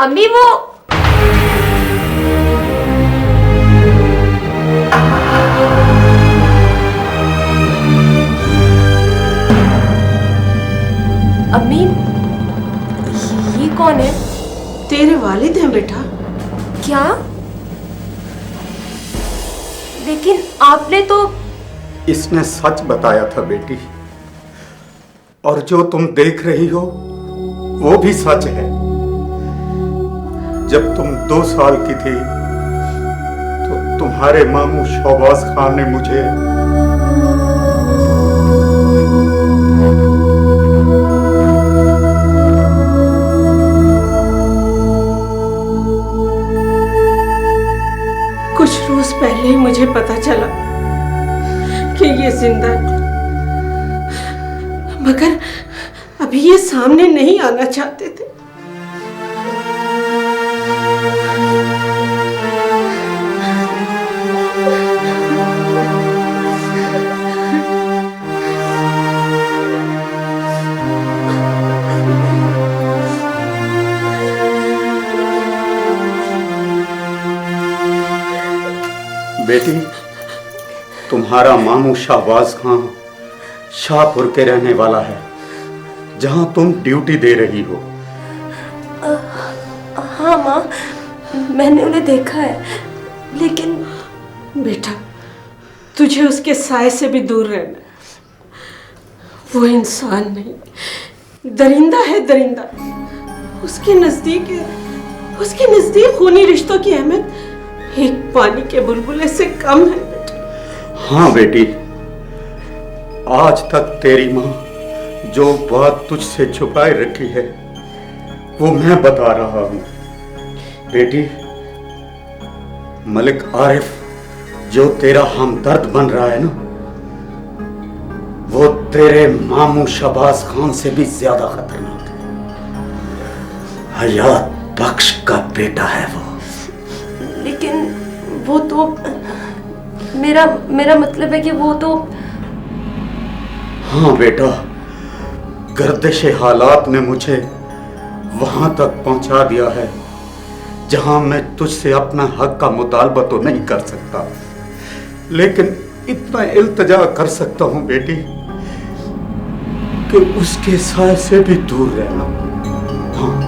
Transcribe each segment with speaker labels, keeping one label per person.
Speaker 1: अम्मी वो अम्मी ये कौन है?
Speaker 2: तेरे वालिद हैं बेटा।
Speaker 1: क्या? लेकिन आपने तो।
Speaker 3: इसने सच बताया था बेटी, और जो तुम देख रही हो वो भी सच है। जब तुम 2 साल की थी तो तुम्हारे मामू शहबाज खान ने मुझे
Speaker 2: कुछ रोज पहले ही मुझे पता चला कि ये जिंदा है, मगर अभी ये सामने नहीं आना चाहते थे।
Speaker 3: बेटी, तुम्हारा मामू शहबाज खान शाहपुर के रहने वाला है, जहां तुम ड्यूटी दे रही हो।
Speaker 1: हाँ माँ, मैंने उन्हें देखा है, लेकिन
Speaker 2: बेटा तुझे उसके साए से भी दूर रहना है। वो इंसान नहीं, दरिंदा है, दरिंदा। उसके नजदीक खूनी रिश्तों की अहमियत एक पानी के बुलबुले से कम है बेटा।
Speaker 3: हाँ बेटी, आज तक तेरी माँ जो बात तुझसे छुपाए रखी है वो मैं बता रहा हूँ। बेटी, मलिक आरिफ जो तेरा हमदर्द बन रहा है ना, वो तेरे मामू शहबाज खान से भी ज्यादा खतरनाक है। हयात बख्श का बेटा है वो।
Speaker 1: लेकिन वो तो मेरा मतलब है कि वो तो।
Speaker 3: हाँ बेटा, गर्दिश हालात ने मुझे वहां तक पहुंचा दिया है जहां मैं तुझसे अपना हक का मुतालबा तो नहीं कर सकता, लेकिन इतना इल्तिजा कर सकता हूं बेटी कि उसके साए से भी दूर रहना। हाँ।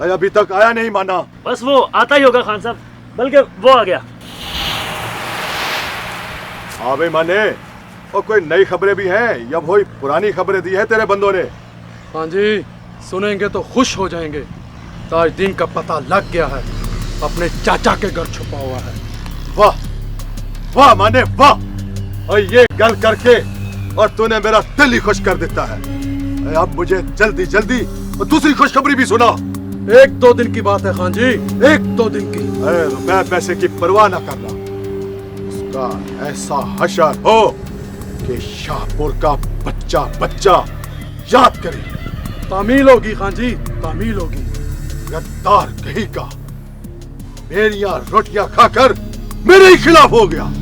Speaker 4: अभी तक आया नहीं माना।
Speaker 5: बस वो आता ही होगा खान साहब, बल्कि वो आ गया।
Speaker 4: हाँ भाई माने, और कोई नई खबरें भी हैं या वही पुरानी खबरें दी है तेरे बंदों ने?
Speaker 6: हाँ जी, सुनेंगे तो खुश हो जाएंगे। ताजदीन का पता लग गया है, अपने चाचा के घर छुपा हुआ है।
Speaker 4: वाह वाह माने वाह, और ये गल करके और तूने मेरा दिल ही खुश कर देता है। अब मुझे जल्दी जल्दी और दूसरी खुशखबरी भी सुना।
Speaker 6: 1-2 दिन की बात है खान जी, 1-2 दिन की।
Speaker 4: रुपए पैसे की परवाह न करना, उसका ऐसा हशर हो कि शाहपुर का बच्चा बच्चा याद करे।
Speaker 6: तामील होगी खान जी, तामील होगी।
Speaker 4: गद्दार कहीं का मेरियां रोटियां खाकर मेरे ही खिलाफ हो गया।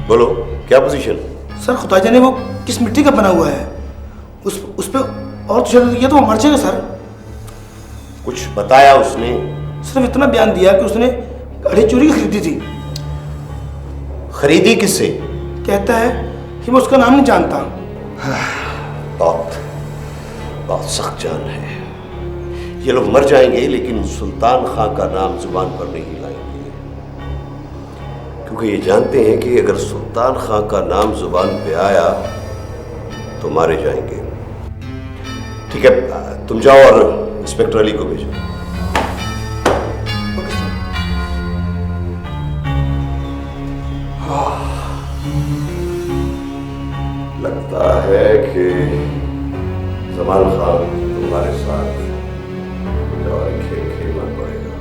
Speaker 7: बोलो, क्या पोजीशन?
Speaker 8: सर खुदा जाने वो किस मिट्टी का बना हुआ है, उस
Speaker 7: उस पर और तशद्दुद किया तो वो मर जाएगा सर।
Speaker 8: कुछ बताया उसने?
Speaker 7: सिर्फ इतना बयान दिया कि उसने गाड़ी चोरी की खरीदी थी।
Speaker 8: खरीदी किससे?
Speaker 7: कहता है कि मैं उसका नाम नहीं जानता।
Speaker 8: बहुत सख्त जान है। ये लोग मर जाएंगे लेकिन सुल्तान खां का नाम जुबान पर नहीं लाएंगे, क्योंकि ये जानते हैं कि अगर सुल्तान खां का नाम जुबान पे आया तो मारे जाएंगे। ठीक है, तुम जाओ और इंस्पेक्टर अली को भेजो। लगता है कि जमाल खान तुम्हारे साथ खेल खेलना पड़ेगा।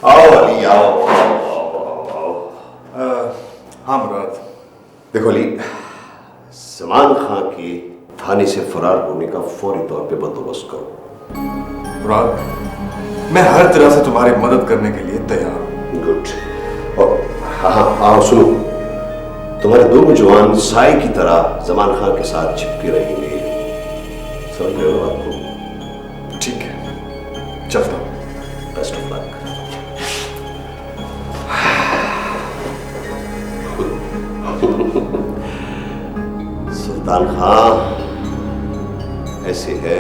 Speaker 8: आओ अली, आओ।
Speaker 4: हाँ मुराद।
Speaker 8: देखो अली, जमान खां के थाने से फरार होने का फौरी तौर पे बंदोबस्त करो।
Speaker 4: मुराद, मैं हर तरह से तुम्हारी मदद करने के लिए तैयार हूँ।
Speaker 8: गुड। और हाँ, सुनो, तुम्हारे दोनों जवान साए की तरह जमान खां के साथ चिपके रहेंगे। समझ रहे हो बात को?
Speaker 4: ठीक है, चलता हूँ।
Speaker 8: Best of luck. Sultan Khan ऐसे है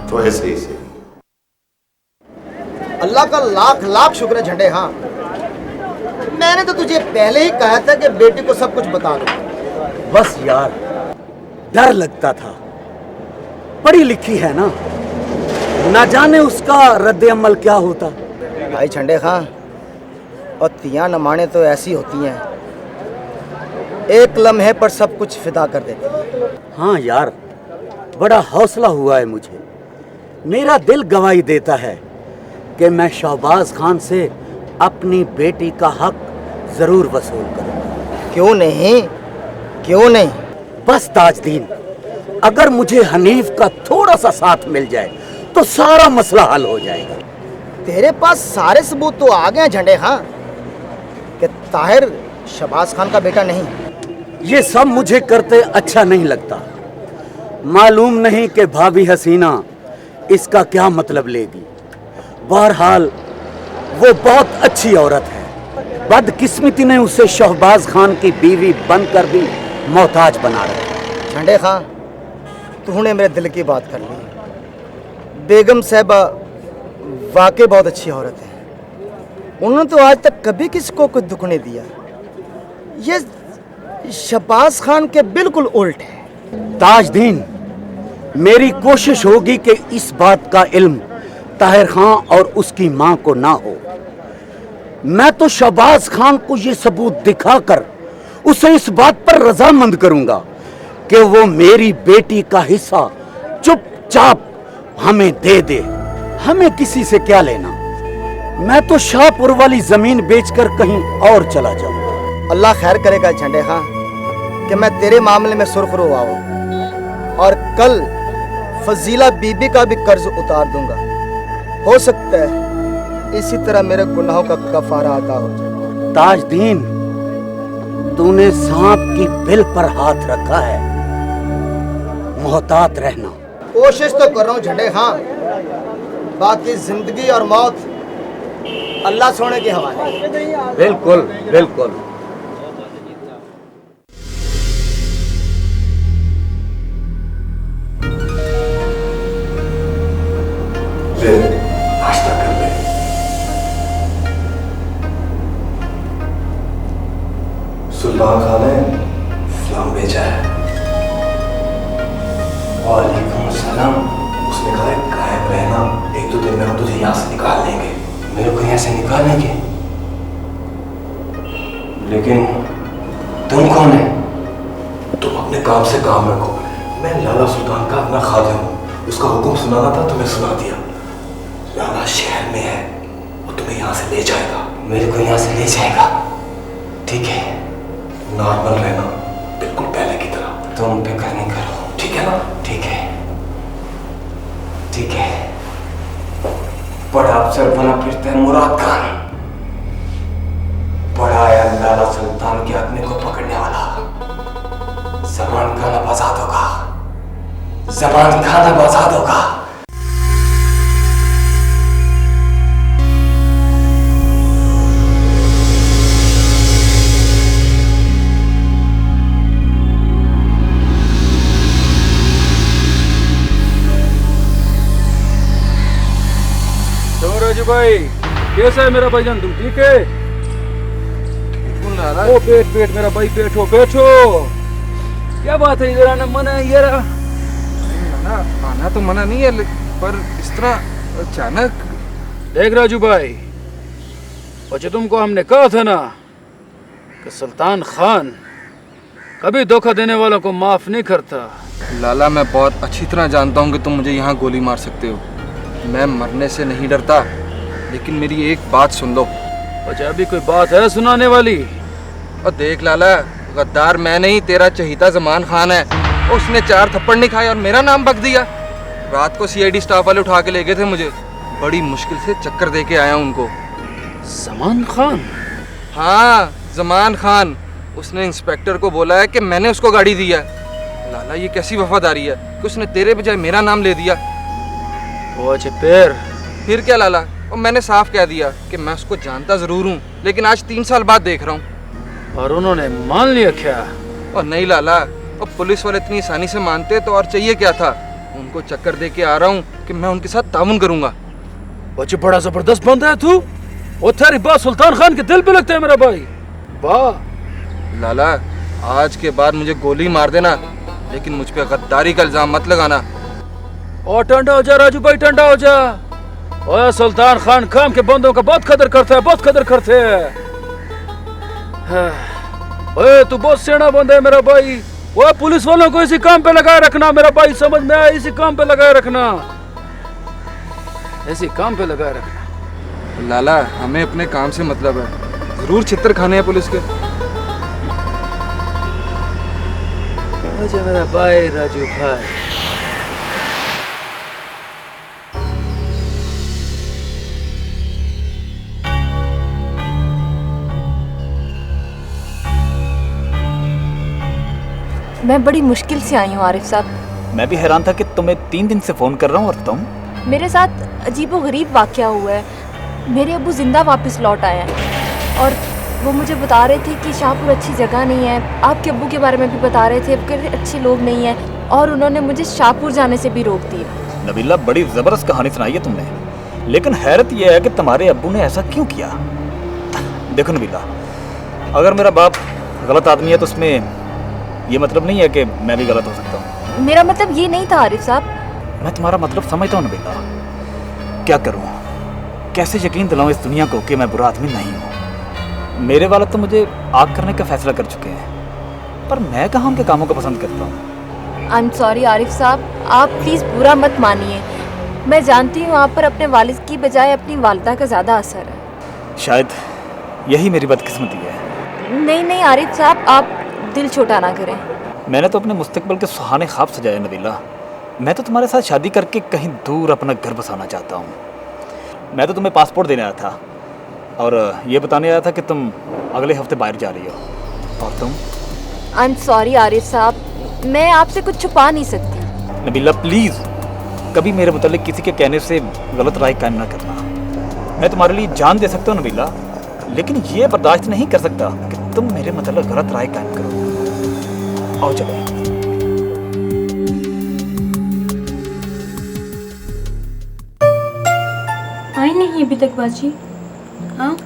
Speaker 8: तो ऐसे ही से।
Speaker 9: अल्लाह का लाख लाख शुक्र है झंडे। हाँ, मैंने तो तुझे पहले ही कहा था कि बेटी को सब कुछ बता दो।
Speaker 10: बस यार, डर लगता था। पढ़ी लिखी है ना, ना जाने उसका रद्द अमल क्या होता।
Speaker 9: भाई झंडे खां, और तियां नमाने तो ऐसी होती हैं, एक लम्हे पर सब कुछ फिदा कर देती हैं।
Speaker 10: हाँ यार, बड़ा हौसला हुआ है मुझे। मेरा दिल गवाही देता है कि मैं शहबाज खान से अपनी बेटी का हक जरूर वसूल करूंगा।
Speaker 9: क्यों नहीं, क्यों नहीं?
Speaker 10: बस ताजदीन, अगर मुझे हनीफ का थोड़ा सा साथ मिल जाए तो सारा मसला हल हो जाएगा।
Speaker 9: तेरे पास सारे सबूत तो आ गए झंडे खां कि ताहिर शहबाज खान का बेटा नहीं।
Speaker 10: ये सब मुझे करते अच्छा नहीं लगता। मालूम नहीं कि भाभी हसीना इसका क्या मतलब लेगी। बहरहाल वो बहुत अच्छी औरत है। बदकिस्मती ने उसे शहबाज खान की बीवी बनकर भी मोहताज बना रखा।
Speaker 9: झंडे खां, तूने मेरे दिल की बात कर ली। बेगम साहबा वाकई बहुत अच्छी औरत है। उन्होंने तो आज तक कभी किसी को कुछ दुख नहीं दिया। ये शहबाज खान के बिल्कुल उल्ट है।
Speaker 10: ताजदीन, मेरी कोशिश होगी कि इस बात का इल्म ताहिर खां और उसकी मां को ना हो। मैं तो शहबाज खान को ये सबूत दिखाकर उसे इस बात पर रजामंद करूंगा कि वो मेरी बेटी का हिस्सा चुपचाप हमें दे दे। हमें किसी से क्या लेना। मैं तो शाहपुर वाली जमीन बेचकर कहीं और चला जाऊंगा।
Speaker 9: अल्लाह खैर करेगा झंडे खां कि मैं तेरे मामले में सुरखरू आऊं और कल फजीला बीबी का भी कर्ज उतार दूंगा। हो सकता है इसी तरह मेरे गुनाहों का कफारा अदा हो जाए।
Speaker 10: ताजदीन, तूने सांप की बिल पर हाथ रखा है, मोहतात रहना।
Speaker 9: कोशिश तो कर रहा हूँ झंडे खां, बाकी जिंदगी और मौत अल्लाह सोने के हवाले।
Speaker 10: बिल्कुल बिल्कुल।
Speaker 4: नाश्ता कर ले। सुल्तान खान ने सलाम भेजा है।
Speaker 11: वालेकुम सलाम।
Speaker 4: उसने कहा है कायम रहना, 1-2 दिन में हम तुझे यहाँ से निकाल लेंगे।
Speaker 11: मेरे को यहाँ से निकालेंगे? लेकिन तुम कौन है?
Speaker 4: तुम अपने काम से काम रखो। मैं लाला सुल्तान का अपना खादिम हूँ। उसका हुक्म सुनाना था, तुम्हें सुना दिया। लाला शहर में है, वो तुम्हें यहाँ से ले जाएगा।
Speaker 11: मेरे को यहाँ से ले जाएगा? ठीक है।
Speaker 4: नॉर्मल रहना, बिल्कुल पहले की तरह।
Speaker 11: तुम फिक्र नहीं करो,
Speaker 4: ठीक है ना?
Speaker 11: ठीक है, ठीक है। बड़ा अफसर बना फिरता है मुराद खान। बड़ा आया लाला सुल्तान के आदमी को पकड़ने वाला। जबान खाना बता दोगा।
Speaker 6: राजू भाई कैसा है मेरा भाईजान, तुम ठीक है? ओ बैठ बैठ मेरा भाई, बैठो बैठो। क्या बात है, इधर आना मना है यार?
Speaker 12: मना आना तो मना नहीं है, पर इस तरह अचानक।
Speaker 6: देख राजू भाई, और जो तुमको हमने कहा था ना कि सुल्तान खान कभी धोखा देने वालों को माफ नहीं करता।
Speaker 12: लाला, मैं बहुत अच्छी तरह जानता हूँ कि तुम मुझे यहाँ गोली मार सकते हो। मैं मरने से नहीं डरता, लेकिन मेरी एक बात सुन लो।
Speaker 6: अच्छा, अभी कोई बात है सुनाने वाली?
Speaker 12: और देख लाला, गद्दार मैं नहीं, तेरा चहीता जमान खान है। उसने 4 थप्पड़ नहीं खाए और मेरा नाम बक दिया। रात को सीआईडी स्टाफ वाले उठा के ले गए थे मुझे, बड़ी मुश्किल से चक्कर दे के आया उनको।
Speaker 6: जमान खान?
Speaker 12: हाँ, जमान खान। उसने इंस्पेक्टर को बोला है कि मैंने उसको गाड़ी दी है। लाला, ये कैसी वफादारी है कि उसने तेरे बजाय मेरा नाम ले दिया।
Speaker 6: वो पैर।
Speaker 12: फिर क्या लाला, और मैंने साफ कह दिया कि मैं उसको जानता जरूर हूँ, लेकिन आज 3 साल बाद देख रहा हूँ।
Speaker 6: और उन्होंने मान लिया क्या?
Speaker 12: और नहीं लाला, और पुलिस वाले इतनी आसानी से मानते तो और चाहिए क्या था। उनको चक्कर दे के आ रहा हूँ कि मैं उनके साथ ताउन करूंगा।
Speaker 6: बच्चे बड़ा जबरदस्त बंदा है तू। वो तेरी बात सुल्तान खान के दिल पे लगता है मेरा भाई। वाह
Speaker 12: लाला, आज के बाद मुझे गोली मार देना, लेकिन मुझ पे गद्दारी का इल्जाम मत लगाना।
Speaker 6: और ठंडा हो जा राजू भाई, ठंडा हो जा। ओए, सुल्तान खान काम के बंदों का बहुत कदर करता है, बहुत कदर करते हैं। ओए, तू बहुत सियाना बंदा है मेरा भाई। वो पुलिस वालों को इसी काम पे लगाए रखना मेरा भाई, समझ में आया? इसी काम पे लगाए रखना, इसी काम पे लगाए रखना।
Speaker 12: लाला, हमें अपने काम से मतलब है, जरूर छितर खाने हैं पुलिस के।
Speaker 6: अच्छा मेरा भाई राजू भाई,
Speaker 13: मैं बड़ी मुश्किल से आई हूँ आरिफ साहब।
Speaker 14: मैं भी हैरान था कि तुम्हें 3 दिन से फ़ोन कर रहा हूँ और तुम।
Speaker 13: मेरे साथ अजीबोगरीब वाक़या हुआ है। मेरे अब्बू ज़िंदा वापस लौट आए हैं और वो मुझे बता रहे थे कि शाहपुर अच्छी जगह नहीं है। आपके अब्बू के बारे में भी बता रहे थे कि अच्छे लोग नहीं हैं, और उन्होंने मुझे शाहपुर जाने से भी रोक दिया।
Speaker 14: नबीला, बड़ी ज़बरदस्त कहानी सुनाई है तुमने, लेकिन हैरत यह है कि तुम्हारे अब्बू ने ऐसा क्यों किया। देखो नबीला, अगर मेरा बाप गलत आदमी है तो उसमें ये मतलब नहीं है कि मैं भी गलत हो सकता हूँ।
Speaker 13: मेरा मतलब ये नहीं था आरिफ साहब।
Speaker 14: मैं तुम्हारा मतलब समझता हूँ नबीला। क्या करूँ, कैसे यकीन दिलाऊं इस दुनिया को कि मैं बुरा आदमी नहीं हूँ। मेरे वाले तो मुझे आग करने का फैसला कर चुके हैं, पर मैं कहाँ उनके कामों को पसंद करता हूँ।
Speaker 13: आई एम सॉरी आरिफ साहब, आप प्लीज़ बुरा मत मानिए। मैं जानती हूँ आप पर अपने वालिद की बजाय अपनी वालिदा का ज़्यादा असर है।
Speaker 14: शायद यही मेरी बदकिस्मती है।
Speaker 13: नहीं नहीं आरिफ साहब, आप दिल छोटा ना करें।
Speaker 14: मैंने तो अपने मुस्तकबिल के सुहाने ख्वाब सजाए नबीला। मैं तो तुम्हारे साथ शादी करके कहीं दूर अपना घर बसाना चाहता हूँ। मैं तो तुम्हें पासपोर्ट देने आया था और ये बताने आया था कि तुम अगले हफ्ते बाहर जा रही हो। और तुम?
Speaker 13: आई एम सॉरी आरिफ साहब, मैं आपसे कुछ छुपा नहीं सकती।
Speaker 14: नबीला प्लीज़, कभी मेरे मुतालिक किसी के कहने से गलत राय कायम ना करना। मैं तुम्हारे लिए जान दे सकता हूँ नबीला, लेकिन ये बर्दाश्त नहीं कर सकता कि तुम मेरे मतलब गलत राय कायम करो। आओ चलो।
Speaker 1: आई नहीं अभी तक बाजी। हाँ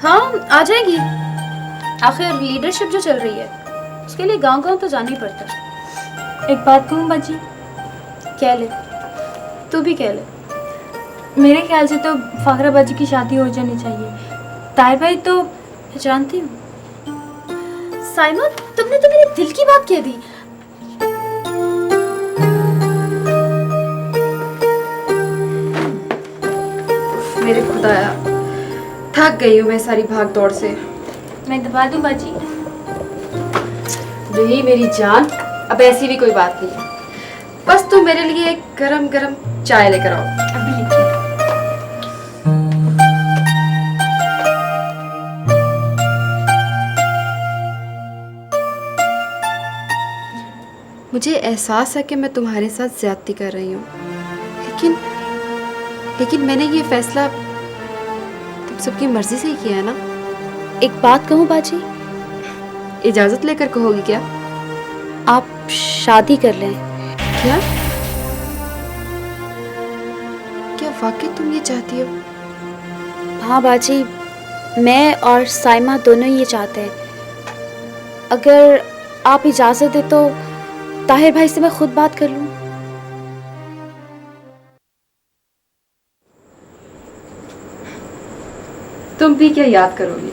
Speaker 1: हाँ, आ जाएगी। आखिर लीडरशिप जो चल रही है उसके लिए गांव-गांव तो जाना ही पड़ता है। एक बात कहूँ बाजी? कह ले, तू भी कह ले। मेरे ख्याल से तो फाखरा बाजी की शादी हो जानी चाहिए। ताहिर भाई तो जानती हूँ। साइमा, तुमने तो मेरे दिल की बात कह दी।
Speaker 15: मेरे खुदाया, थक गई हूँ मैं सारी भाग दौड़ से।
Speaker 1: मैं दबा दूँ बाजी?
Speaker 15: रही मेरी जान, अब ऐसी भी कोई बात नहीं है। बस तुम मेरे लिए एक गरम गरम चाय लेकर आओ।
Speaker 1: अभी लेके।
Speaker 15: मुझे एहसास है कि मैं तुम्हारे साथ ज्यादती कर रही हूँ, लेकिन मैंने ये फैसला तुम सबकी मर्जी से ही किया है ना।
Speaker 1: एक बात कहूँ बाजी?
Speaker 15: इजाजत लेकर कहोगी क्या?
Speaker 1: आप शादी कर लें।
Speaker 15: क्या वाकई तुम ये चाहती हो?
Speaker 1: हाँ बाजी, मैं और साइमा दोनों ये चाहते हैं। अगर आप इजाज़त दे तो ताहिर भाई से मैं खुद बात कर लूँ।
Speaker 15: तुम भी क्या याद करोगी?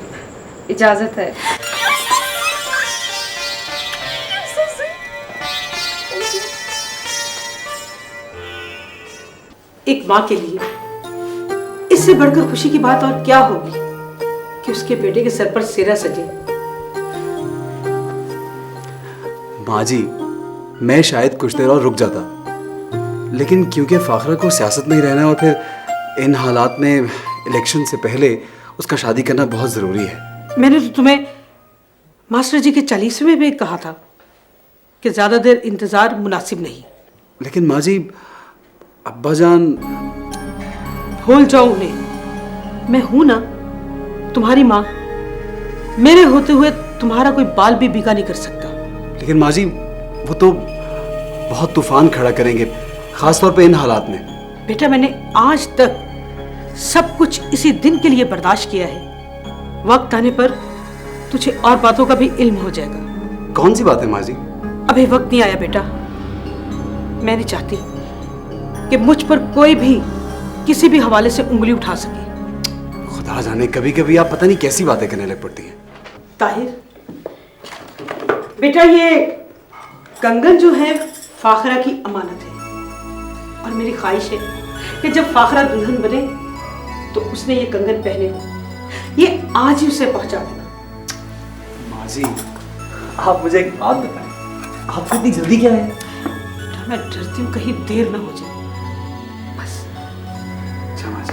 Speaker 15: इजाजत है।
Speaker 2: एक माँ के लिए इससे बढ़कर खुशी की बात और क्या होगी कि उसके बेटे के सर पर सेहरा सजे।
Speaker 16: माँ जी, मैं शायद कुछ देर और रुक जाता, लेकिन क्योंकि फाखरा को सियासत में ही रहना है और फिर इन हालात में इलेक्शन से पहले उसका शादी करना बहुत ज़रूरी है।
Speaker 2: मैंने तो तुम्हें मास्टर जी के 40वें में भी कहा था कि ज़्यादा देर इंतज़ार मुनासिब नहीं।
Speaker 16: लेकिन माँ जी, अब्बा जान।
Speaker 2: भूल जाओ उन्हें, मैं हूं ना तुम्हारी माँ। मेरे होते हुए तुम्हारा कोई बाल भी बीका नहीं कर सकता।
Speaker 16: लेकिन माँ जी, वो तो बहुत तूफान खड़ा करेंगे, खासतौर पे इन हालात में।
Speaker 2: बेटा, मैंने आज तक सब कुछ इसी दिन के लिए बर्दाश्त किया है। वक्त आने पर तुझे और बातों का भी इल्म हो जाएगा।
Speaker 16: कौन सी बात है माँ जी?
Speaker 2: अभी वक्त नहीं आया बेटा। मैं नहीं चाहती कि मुझ पर कोई भी किसी भी हवाले से उंगली उठा सके।
Speaker 16: खुदा जाने, कभी कभी आप पता नहीं कैसी बातें करने लग पड़ती हैं।
Speaker 2: ताहिर बेटा, ये कंगन जो है फाखरा की अमानत है और मेरी ख्वाहिश है कि जब फाखरा दुल्हन बने तो उसने ये कंगन पहने हो। ये आज ही उसे पहुंचा देना।
Speaker 16: माँ जी, आप मुझे एक बात बताएं, आपको इतनी जल्दी क्या है?
Speaker 2: बेटा, मैं डरती हूँ कहीं देर ना हो जाए। बस।
Speaker 16: अच्छा माँ जी,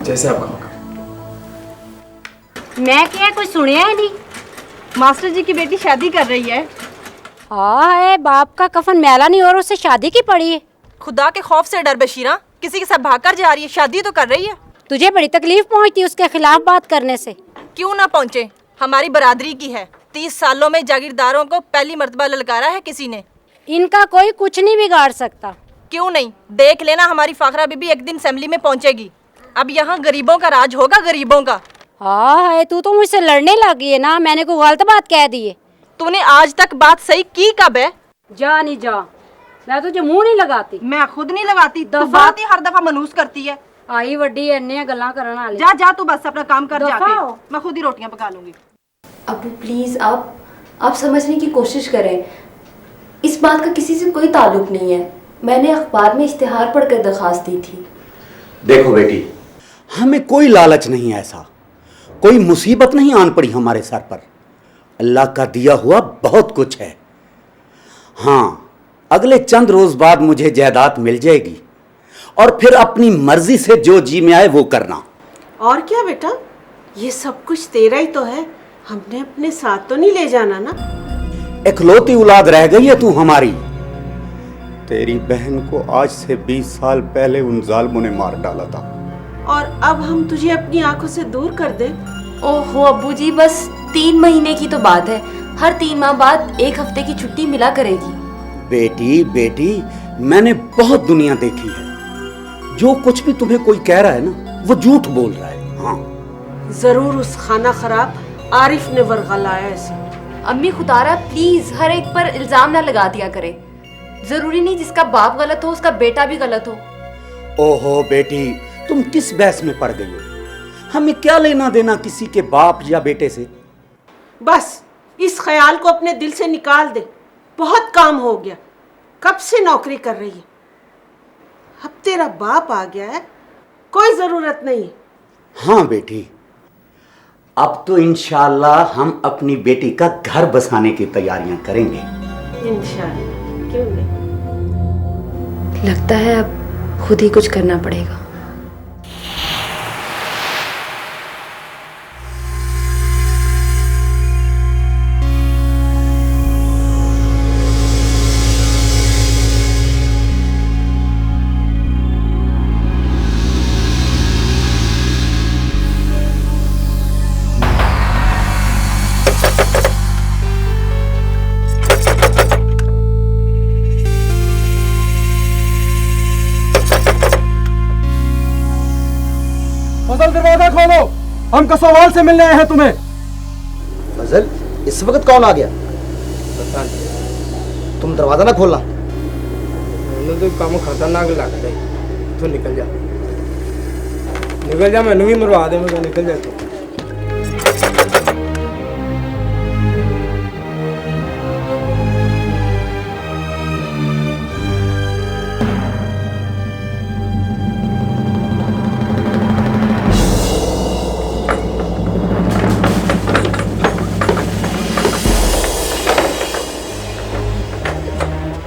Speaker 16: जैसे आप कहोगे।
Speaker 17: मैं क्या कुछ सुनिया है नहीं।
Speaker 13: मास्टर जी की बेटी शादी कर रही है।
Speaker 17: हाँ है, बाप का कफन मैला नहीं और उससे शादी की पड़ी है।
Speaker 13: खुदा के खौफ से डर बशीरा, किसी के साथ भागकर जा रही है, शादी तो कर रही है।
Speaker 17: तुझे बड़ी तकलीफ पहुंचती उसके खिलाफ बात करने से।
Speaker 13: क्यों ना पहुंचे, हमारी बरादरी की है। 30 सालों में जागीरदारों को पहली मर्तबा ललकारा है किसी ने।
Speaker 17: इनका कोई कुछ नहीं बिगाड़ सकता।
Speaker 13: क्यों नहीं, देख लेना, हमारी फाखरा बीबी एक दिन असेंबली में पहुंचेगी। अब यहाँ गरीबों का राज होगा, गरीबों का।
Speaker 17: हाँ है, तू तो मुझसे लड़ने लगी है ना। मैंने कोई गलत बात कह दी है?
Speaker 13: तूने आज तक बात सही की कब है?
Speaker 17: जा नहीं जा, मैं तुझे मुंह नहीं लगाती।
Speaker 13: मैं खुद नहीं लगाती, तू बात ही हर दफा मनूस करती है।
Speaker 17: आई वड्डी इन्ने गल्लां करन वाली।
Speaker 13: जा जा, तू बस अपना काम कर जाके,
Speaker 17: दफा।
Speaker 13: मैं खुद ही रोटियां पका लूंगी।
Speaker 15: अबू प्लीज आप समझने की कोशिश करें। इस बात का किसी से कोई ताल्लुक नहीं है। मैंने अखबार में इश्तिहार पढ़कर दरखास्त दी थी।
Speaker 10: देखो बेटी, हमें कोई लालच नहीं है, ऐसा कोई मुसीबत नहीं आन पड़ी हमारे सर पर। अल्लाह का दिया हुआ बहुत कुछ है। हाँ, अगले चंद रोज बाद मुझे जायदाद मिल जाएगी और फिर अपनी मर्जी से जो जी में आए वो करना।
Speaker 2: और क्या बेटा, ये सब कुछ तेरा ही तो है। हमने अपने साथ तो नहीं ले जाना ना।
Speaker 10: इकलौती औलाद रह गई है तू हमारी। तेरी बहन को आज से 20 साल पहले उन जालिमों ने मार डाला था,
Speaker 2: और अब हम तुझे अपनी आंखों से दूर कर दे।
Speaker 15: ओहो अब्बू जी, बस 3 महीने की तो बात है। हर 3 माह बाद 1 हफ्ते की छुट्टी मिला करेगी।
Speaker 10: बेटी बेटी, मैंने बहुत दुनिया देखी है। जो कुछ भी तुम्हें कोई कह रहा है ना, वो झूठ बोल रहा है। हाँ,
Speaker 2: जरूर उस खाना खराब आरिफ ने वर्गलाया इसे।
Speaker 15: अम्मी खुदारा प्लीज हर एक पर इल्जाम ना लगा दिया करे। जरूरी नहीं जिसका बाप गलत हो उसका बेटा भी गलत हो।
Speaker 10: ओहो बेटी, तुम किस बहस में पड़ गई हो? हमें क्या लेना देना किसी के बाप या बेटे से?
Speaker 2: बस इस ख्याल को अपने दिल से निकाल दे। बहुत काम हो गया, कब से नौकरी कर रही है। अब तेरा बाप आ गया है, कोई जरूरत नहीं।
Speaker 10: हाँ बेटी, अब तो इंशाअल्लाह हम अपनी बेटी का घर बसाने की तैयारियां करेंगे।
Speaker 2: इंशाअल्लाह, क्यों नहीं।
Speaker 15: लगता है अब खुद ही कुछ करना पड़ेगा।
Speaker 16: फजल दरवाजा खोलो, हम कसोवाल से मिलने आए हैं तुम्हें।
Speaker 9: फजल, इस वक्त कौन आ गया? तुम दरवाजा ना खोलना।
Speaker 18: तो काम खतरनाक लग रहा है, तो निकल जा, निकल जा, मैंने भी मरवा दे, मैं निकल जा तू।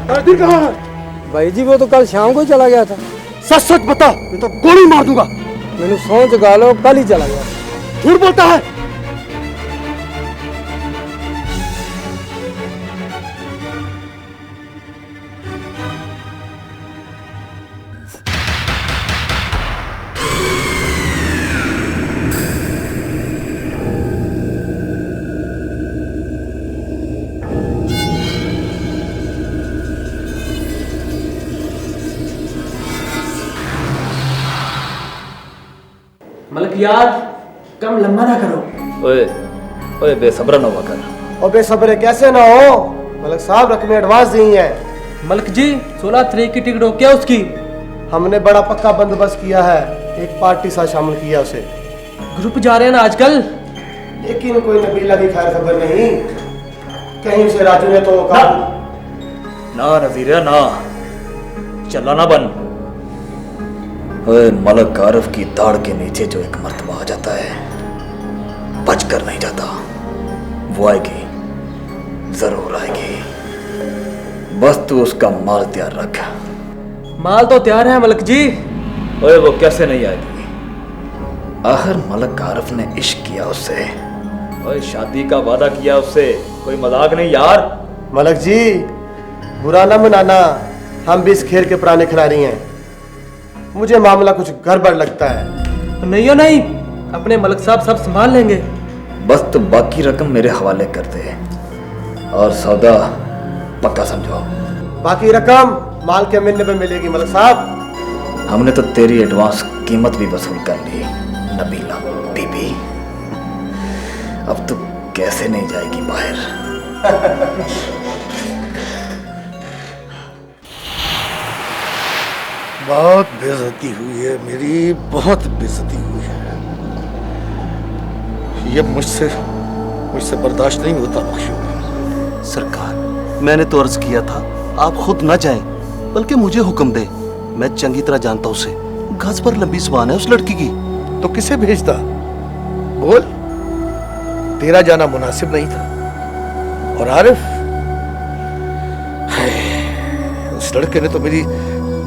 Speaker 16: ताजदीर कहाँ है?
Speaker 18: भाई जी वो तो कल शाम को ही चला गया था।
Speaker 16: सच सच बता, मैं तो गोली मार दूंगा।
Speaker 18: मैंने सोच गालो कल ही चला गया।
Speaker 16: झूठ बोलता है।
Speaker 19: मलक यार, कम लंबा ना करो।
Speaker 14: ओए ओए बेसब्रा ना हुआ कर।
Speaker 9: और बेसब्रे कैसे ना हो, मलक साहब रकमें एडवांस दी हैं।
Speaker 19: मलक जी 16 तारीख की टिकट हो क्या उसकी?
Speaker 9: हमने बड़ा पक्का बंदोबस्त किया है, एक पार्टी साथ शामिल किया उसे।
Speaker 19: ग्रुप जा रहे हैं ना आजकल।
Speaker 9: लेकिन कोई नबीला की खैर खबर नहीं, कहीं से राजू ने तो कहा
Speaker 14: ना नजीरा ना, चला ना बन। ओए मलक आरफ की दाढ़ के नीचे जो एक मर्तबा आ जाता है, बच कर नहीं जाता। वो आएगी, जरूर आएगी, बस तू उसका माल तैयार रख।
Speaker 19: माल तो तैयार है मलक जी।
Speaker 14: ओए वो कैसे नहीं आएगी? आखिर मलक आरफ ने इश्क किया उससे, ओए शादी का वादा किया उससे, कोई मजाक नहीं यार।
Speaker 9: मलक जी बुरा ना मनाना, हम भी इस खेल के पुराने खिलाड़ी हैं। मुझे मामला कुछ गड़बड़ लगता है।
Speaker 19: नहीं हो नहीं, अपने मलक साहब सब संभाल लेंगे।
Speaker 14: बस तो बाकी रकम मेरे हवाले कर दे और सौदा पक्का समझो।
Speaker 9: बाकी रकम माल के मिलने पे मिलेगी मलक साहब।
Speaker 14: हमने तो तेरी एडवांस कीमत भी वसूल कर ली नबीला बीबी, अब तू कैसे नहीं जाएगी बाहर?
Speaker 4: बहुत बेइज्जती हुई है मेरी, बहुत बेइज्जती हुई है। ये मुझसे बर्दाश्त नहीं होता बख्शो।
Speaker 7: सरकार, मैंने तो अर्ज किया था आप खुद न जाएं, बल्कि मुझे हुक्म दे। मैं चंगी तरह जानता हूं उसे, गज पर लंबी जुबान है उस लड़की की।
Speaker 4: तो किसे भेजता? बोल, तेरा जाना मुनासिब नहीं था। और आरिफ, उस लड़के ने तो मेरी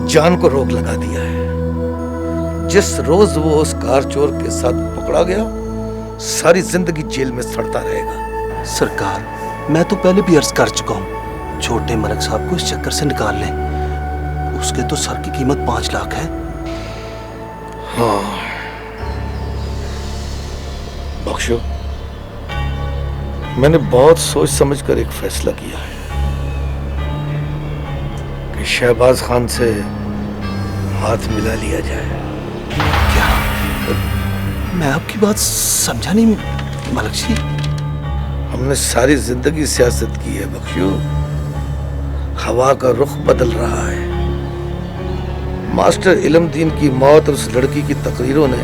Speaker 4: जान को रोक लगा दिया है। जिस रोज वो उस कार चोर के साथ पकड़ा गया, सारी जिंदगी जेल में सड़ता रहेगा।
Speaker 7: सरकार, मैं तो पहले भी अर्ज कर चुका हूँ, छोटे मलक साहब को इस चक्कर से निकाल लें। उसके तो सर की कीमत 5 लाख है।
Speaker 4: हाँ बख्शो, मैंने बहुत सोच समझकर एक फैसला किया है कि शहबाज खान से हाथ मिला लिया जाए।
Speaker 7: क्या? मैं आपकी बात समझा नहीं मलक जी।
Speaker 4: हमने सारी जिंदगी सियासत की है बख्शू, हवा का रुख बदल रहा है। मास्टर इल्मदीन की मौत और उस लड़की की तकरीरों ने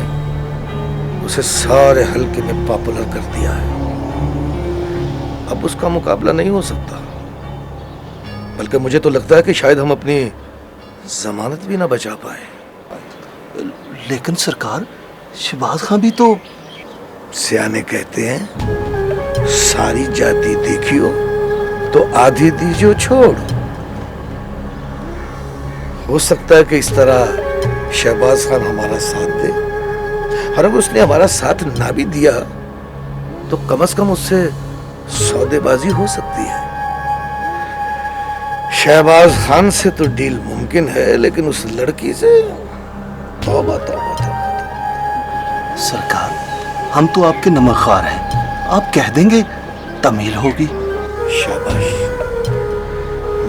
Speaker 4: उसे सारे हल्के में पॉपुलर कर दिया है। अब उसका मुकाबला नहीं हो सकता, बल्कि मुझे तो लगता है कि शायद हम अपनी जमानत भी ना बचा पाए।
Speaker 7: लेकिन सरकार, शहबाज खान भी तो।
Speaker 4: सियाने कहते हैं सारी जाति देखियो तो आधी दीजियो छोड़। हो सकता है कि इस तरह शहबाज खान हमारा साथ दे, और अगर उसने हमारा साथ ना भी दिया तो कम से कम उससे सौदेबाजी हो सकती है। शहबाज खान से तो डील मुमकिन है, लेकिन उस लड़की से तौबा तौबा तौबा।
Speaker 7: सरकार, हम तो आपके नमकखार हैं, आप कह देंगे तमील होगी।
Speaker 4: शाबाश,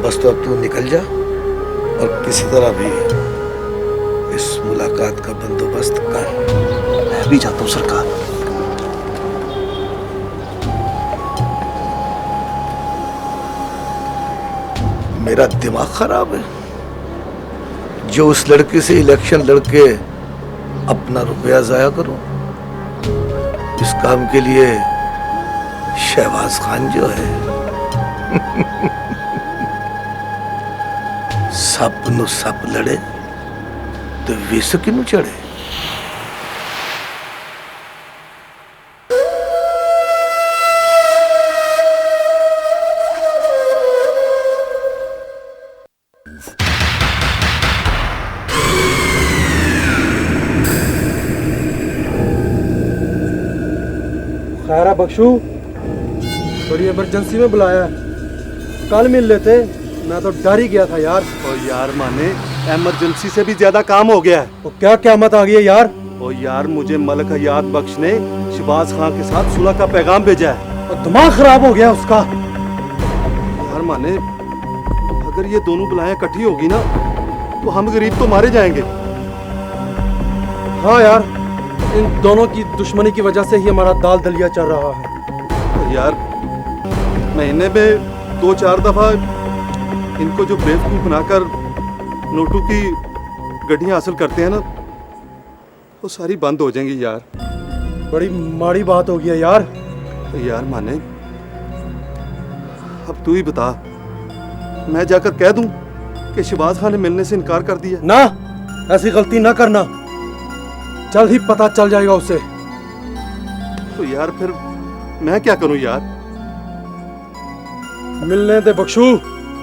Speaker 4: बस तो अब तू निकल जा और किसी तरह भी इस मुलाकात का बंदोबस्त कर।
Speaker 7: मैं भी जाता हूँ सरकार।
Speaker 4: मेरा दिमाग खराब है जो उस लड़की से इलेक्शन लड़के अपना रुपया जाया करूं। इस काम के लिए शहबाज खान जो है सप नु सप लड़े तो विस किनू चढ़े।
Speaker 18: खैरा बख्शू, बड़ी इमरजेंसी में बुलाया है, कल मिल लेते, मैं तो डर ही गया था यार।
Speaker 7: और यार माने इमरजेंसी से भी ज्यादा काम हो गया है।
Speaker 18: वो क्या क़यामत आ गई है यार।
Speaker 7: और यार मुझे मलक हयात बख्श ने शहबाज खान के साथ सुलह का पैगाम भेजा है।
Speaker 18: और दिमाग खराब हो गया उसका।
Speaker 7: यार माने अगर ये दोनों बलाएं इकट्ठी होगी ना तो हम गरीब तो मारे जाएंगे।
Speaker 18: हाँ यार, इन दोनों की दुश्मनी की वजह से ही हमारा दाल दलिया चल रहा है।
Speaker 7: यार महीने में 2-4 दफा इनको जो बेवकूफ बनाकर नोटों की गड्डियां हासिल करते हैं ना वो सारी बंद हो जाएंगी यार।
Speaker 18: बड़ी माड़ी बात हो गई है यार।
Speaker 7: यार माने अब तू ही बता, मैं जाकर कह दूं कि शहबाज खान ने मिलने से इनकार कर दिया?
Speaker 18: ना, ऐसी गलती ना करना, जल्द ही पता चल जाएगा उसे।
Speaker 7: तो यार फिर मैं क्या करूं यार?
Speaker 18: मिलने दे बख्शू,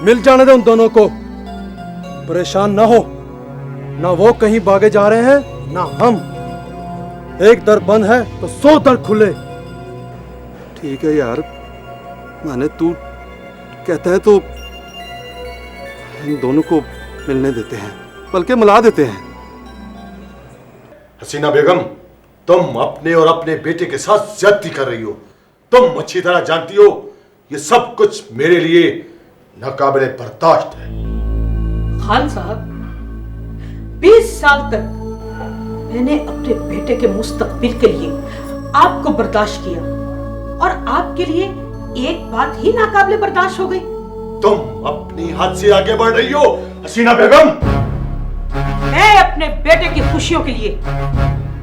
Speaker 18: मिल जाने दे उन दोनों को। परेशान ना हो, ना वो कहीं भागे जा रहे हैं ना हम। एक दर बंद है तो 100 दर खुले।
Speaker 7: ठीक है यार, माने तू कहता है तो इन दोनों को मिलने देते हैं, बल्कि मिला देते हैं।
Speaker 20: हसीना बेगम, तुम अपने और अपने बेटे के साथ ज्यादती कर रही हो। तुम अच्छी तरह जानती हो ये सब कुछ मेरे लिए नाकाबिले बर्दाश्त है।
Speaker 2: खान साहब, 20 साल तक मैंने अपने बेटे के मुस्तकबिल के लिए आपको बर्दाश्त किया और आपके लिए एक बात ही नाकाबिले बर्दाश्त हो गई।
Speaker 20: तुम अपनी हद से आगे बढ़ रही हो हसीना बेगम।
Speaker 2: मैं अपने बेटे की खुशियों के लिए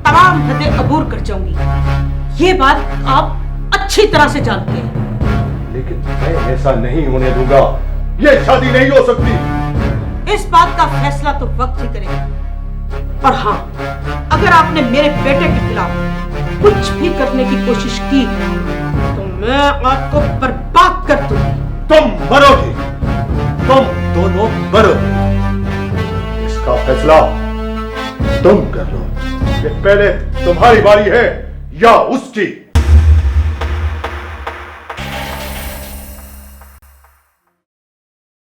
Speaker 2: तमाम हदें अबूर कर जाऊंगी, ये बात आप अच्छी तरह से जानते हैं।
Speaker 20: लेकिन मैं ऐसा नहीं होने दूंगा, ये शादी नहीं हो सकती।
Speaker 2: इस बात का फैसला तो वक्त ही करेगा। और हाँ, अगर आपने मेरे बेटे के खिलाफ कुछ भी करने की कोशिश की तो मैं आपको बर्बाद कर दूंगी।
Speaker 20: तुम मरोगी, तुम दोनों मरोगे। इसका फैसला तुम कर लो। ये पहले तुम्हारी बारी है या उसकी?